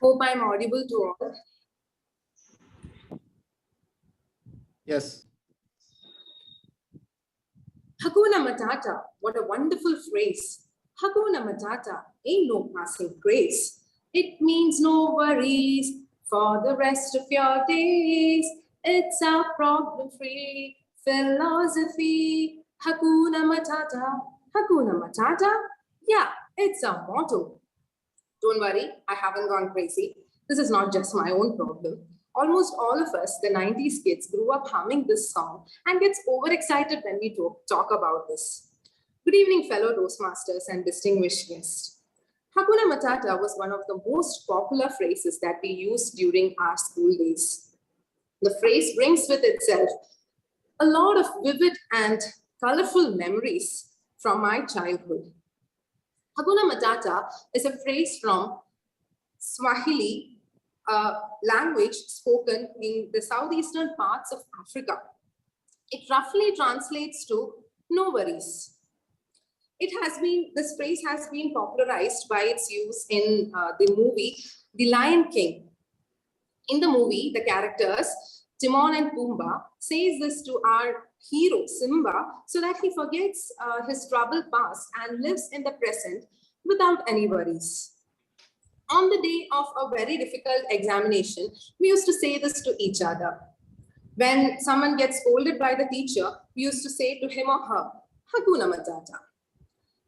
Hope I'm audible to all. Yes. Hakuna Matata, what a wonderful phrase. Hakuna Matata, ain't no passing craze. It means no worries for the rest of your days. It's a problem-free philosophy. Hakuna Matata, Hakuna Matata. Yeah, it's a motto. Don't worry, I haven't gone crazy. This is not just my own problem. Almost all of us, the 90s kids, grew up humming this song and gets overexcited when we talk about this. Good evening, fellow Toastmasters and distinguished guests. Hakuna Matata was one of the most popular phrases that we used during our school days. The phrase brings with itself a lot of vivid and colorful memories from my childhood. Hakuna Matata is a phrase from Swahili, a language spoken in the southeastern parts of Africa. It roughly translates to no worries. This phrase has been popularized by its use in the movie The Lion King. In the movie, the characters Timon and Pumbaa says this to our hero Simba so that he forgets his troubled past and lives in the present without any worries. On the day of a very difficult examination, we used to say this to each other. When someone gets scolded by the teacher, we used to say to him or her, Hakuna Matata.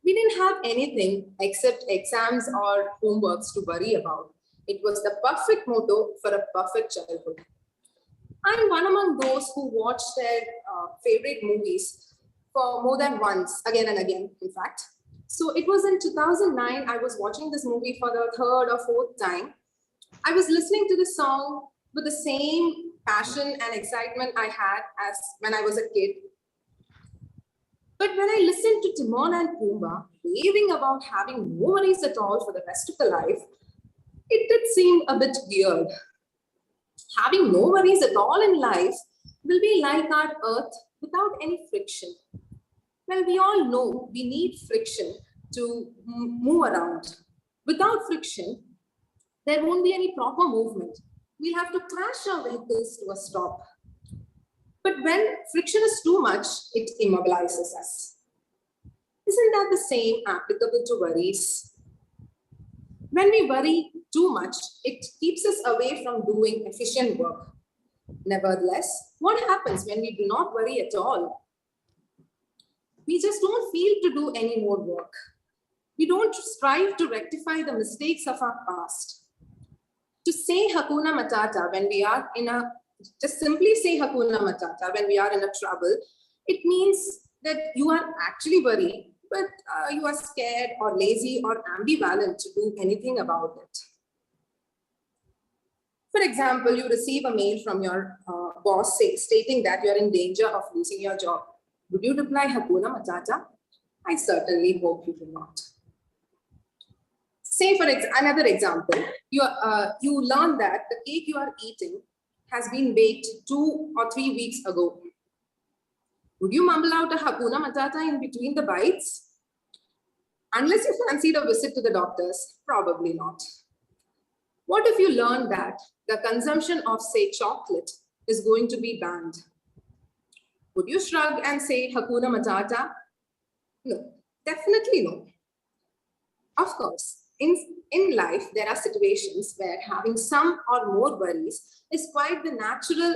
We didn't have anything except exams or homeworks to worry about. It was the perfect motto for a perfect childhood. I'm one among those who watch their favorite movies for more than once, again and again, in fact. So it was in 2009, I was watching this movie for the third or fourth time. I was listening to the song with the same passion and excitement I had as when I was a kid. But when I listened to Timon and Pumbaa raving about having no worries at all for the rest of the life, it did seem a bit weird. Having no worries at all in life will be like our earth without any friction. Well, we all know we need friction to move around. Without friction, there won't be any proper movement. We'll have to crash our vehicles to a stop. But when friction is too much, it immobilizes us. Isn't that the same applicable to worries? When we worry too much, it keeps us away from doing efficient work. Nevertheless, what happens when we do not worry at all? We just don't feel to do any more work. We don't strive to rectify the mistakes of our past. To say Hakuna Matata when we are just simply say Hakuna Matata when we are in a trouble, it means that you are actually worried, but you are scared or lazy or ambivalent to do anything about it. For example, you receive a mail from your boss stating that you are in danger of losing your job. Would you reply Hakuna Matata? I certainly hope you do not. Say for another example, you learn that the cake you are eating has been baked 2 or 3 weeks ago. Would you mumble out a Hakuna Matata in between the bites? Unless you fancied a visit to the doctors, probably not. What if you learn that the consumption of, say, chocolate is going to be banned? Would you shrug and say Hakuna Matata? No, definitely no. Of course, in life, there are situations where having some or more worries is quite the natural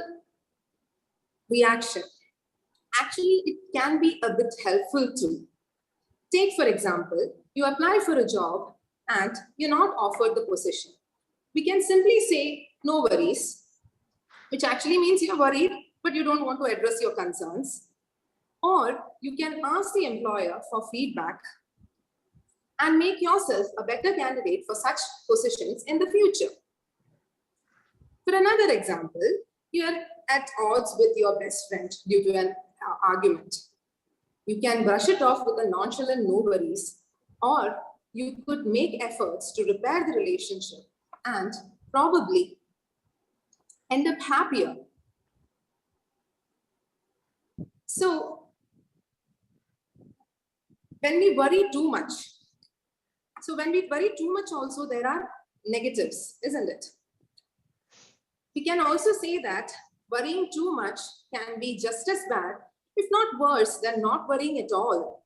reaction. Actually, it can be a bit helpful too. Take, for example, you apply for a job and you're not offered the position. We can simply say, no worries, which actually means you're worried, but you don't want to address your concerns. Or you can ask the employer for feedback and make yourself a better candidate for such positions in the future. For another example, you're at odds with your best friend due to an argument. You can brush it off with a nonchalant no worries, or you could make efforts to repair the relationship and probably end up happier. So, when we worry too much also there are negatives, isn't it? We can also say that worrying too much can be just as bad, if not worse, than not worrying at all.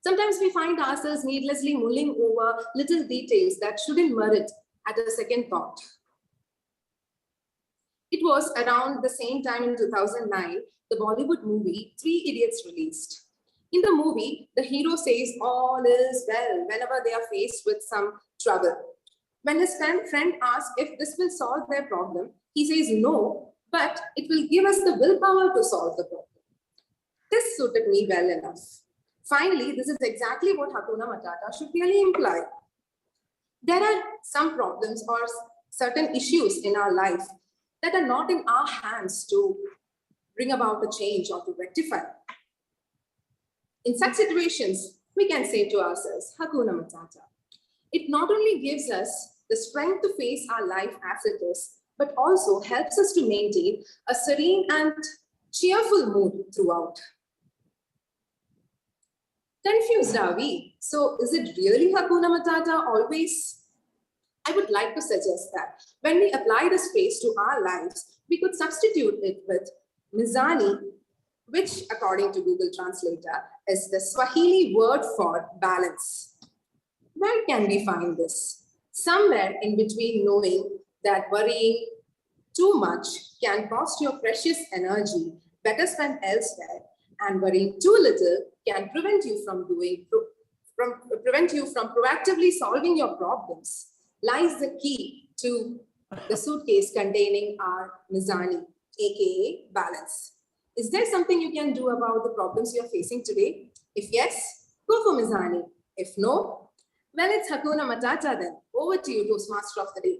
Sometimes we find ourselves needlessly mulling over little details that shouldn't merit at a second thought. It was around the same time in 2009, the Bollywood movie Three Idiots released. In the movie, the hero says all is well whenever they are faced with some trouble. When his friend asks if this will solve their problem, he says no, but it will give us the willpower to solve the problem. This suited me well enough. Finally, this is exactly what Hakuna Matata should really imply. There are some problems or certain issues in our life that are not in our hands to bring about a change or to rectify. In such situations, we can say to ourselves, Hakuna Matata. It not only gives us the strength to face our life as it is, but also helps us to maintain a serene and cheerful mood throughout. Confused are we? So is it really Hakuna Matata always? I would like to suggest that when we apply this phrase to our lives, we could substitute it with Mizani, which according to Google Translator is the Swahili word for balance. Where can we find this? Somewhere in between knowing that worrying too much can cost your precious energy better spent elsewhere, and worrying too little can prevent you from proactively solving your problems, lies the key to the suitcase containing our Mizani, aka balance. Is there something you can do about the problems you're facing today? If yes, go for Mizani. If no, well, it's Hakuna Matata then. Over to you, Toastmaster of the Day.